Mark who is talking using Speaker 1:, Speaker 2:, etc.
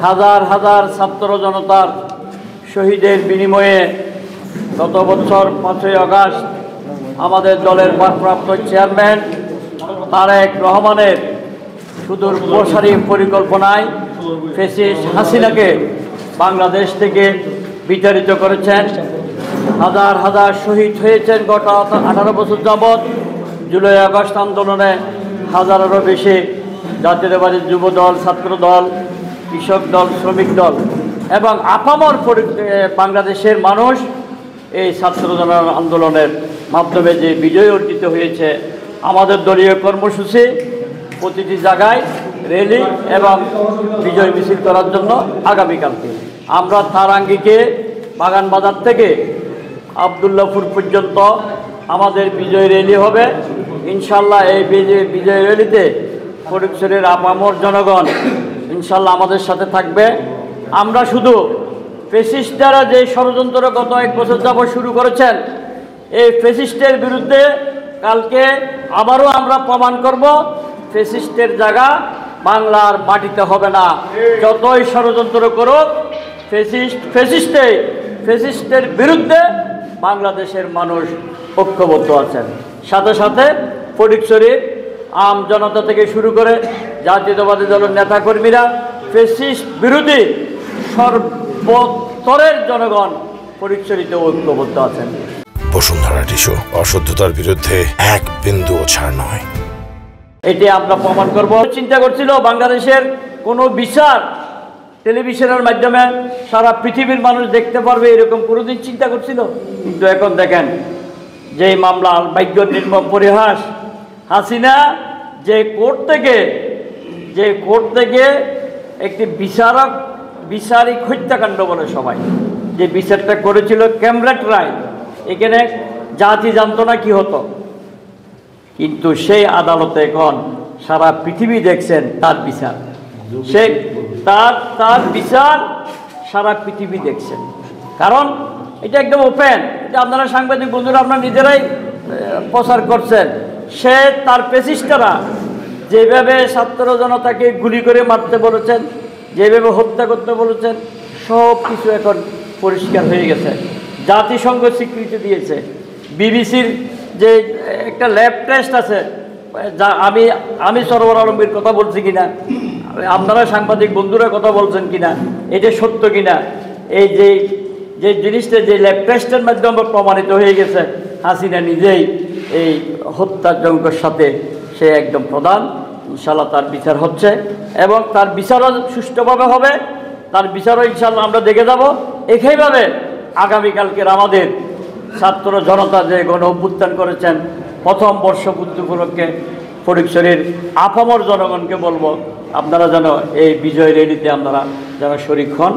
Speaker 1: হাজার হাজার ছাত্র জনতার শহীদের বিনিময়ে গত বছর 5ই আগস্ট আমাদের দলের ভারপ্রাপ্ত চেয়ারম্যান তারেক রহমানের সুদূর প্রসারী পরিকল্পনায় ফ্যাসিস্ট হাসিনাকে বাংলাদেশ থেকে বিতাড়িত করেছেন। হাজার হাজার শহীদ হয়েছেন গত 18 বছর যাবৎ। জুলাই আগস্ট আন্দোলনে হাজারেরও বেশি জাতীয়তাবাদী যুব দল, ছাত্র দল, কৃষক দল, শ্রমিক দল এবং আপামর বাংলাদেশের মানুষ এই ছাত্র আন্দোলনের মাধ্যমে যে বিজয় অর্জিত হয়েছে। আমাদের দলীয় কর্মসূচি প্রতিটি জায়গায় র্যালি এবং বিজয় মিছিল করার জন্য আগামীকালকে আমরা তার আঙ্গিকে বাগান বাজার থেকে আবদুল্লাপুর পর্যন্ত আমাদের বিজয় র্যালি হবে। ইনশাল্লাহ এই বিজয় র্যালিতে ফটিকছড়ির আপামর জনগণ ইনশাল্লাহ আমাদের সাথে থাকবে। আমরা শুধু ফ্যাসিস্টরা যে ষড়যন্ত্র গত 1 বছর যাবত শুরু করেছেন, এই ফ্যাসিস্টের বিরুদ্ধে কালকে আবারও আমরা প্রমাণ করব ফ্যাসিস্টের জায়গা বাংলার মাটিতে হবে না। যতই ষড়যন্ত্র করুক ফ্যাসিস্টের বিরুদ্ধে বাংলাদেশের মানুষ ঐক্যবদ্ধ আছেন। সাথে সাথে ফটিকছড়ির আম জনতা থেকে শুরু করে জাতীয়তাবাদী দলের নেতাকর্মীরা ফ্যাসিস্ট বিরোধী সর্বস্তরের জনগণ ফটিকছড়িতে ঐক্যবদ্ধ আছেন।
Speaker 2: বসুন্ধরা টিস্যু অশুদ্ধতার বিরুদ্ধে এক বিন্দুও ছাড় নয়।
Speaker 1: এটি আমরা প্রমাণ করব। চিন্তা করছিল বাংলাদেশের কোনো বিচার টেলিভিশনের মাধ্যমে সারা পৃথিবীর মানুষ দেখতে পারবে, এরকম কোনোদিন চিন্তা করছিল? কিন্তু এখন দেখেন যে মামলা ভাগ্য নির্মম পরিহাস, হাসিনা যে কোর্ট থেকে একটি বিচারিক হত্যাকাণ্ড বলে সবাই যে বিচারটা করেছিল ক্যামরেট রায়, এখানে জাতি জানতো না কি হতো, কিন্তু সেই আদালতে এখন সারা পৃথিবী দেখছেন তার বিচার, সে তার বিচার সারা পৃথিবী দেখছেন। কারণ এটা একদম ওপেন, এটা আপনারা সাংবাদিক বন্ধুরা আপনারা নিজেরাই প্রচার করছেন। সে তার ফ্যাসিস্টরা যেভাবে ছাত্র জনতাকে গুলি করে মারতে বলেছেন, যেভাবে হত্যা করতে বলেছেন, সব কিছু এখন পরিষ্কার হয়ে গেছে। জাতিসংঘ স্বীকৃতি দিয়েছে। বিবিসির যে একটা ল্যাব টেস্ট আছে, যা আমি সরওয়ার আলমগীর কথা বলছি কিনা, আপনারা সাংবাদিক বন্ধুরা কথা বলছেন কিনা, এটা সত্য কিনা, এই যে জিনিসটা যে ল্যাব টেস্টের মাধ্যমে প্রমাণিত হয়ে গেছে হাসিনা নিজেই এই হত্যাযজ্ঞের সাথে সে একদম প্রধান। ইনশাল্লাহ তার বিচার হচ্ছে এবং তার বিচারও সুষ্ঠুভাবে হবে। তার বিচারও ইনশাল্লাহ আমরা দেখে যাব। একইভাবে আগামীকালকের আমাদের ছাত্র জনতা যে গণ অভ্যুত্থান করেছেন প্রথম বর্ষপূর্তি উপলক্ষে ফটিকছড়ির আপামর জনগণকে বলবো আপনারা যেন এই বিজয় র্যালিতে আপনারা যেন শরীক হন।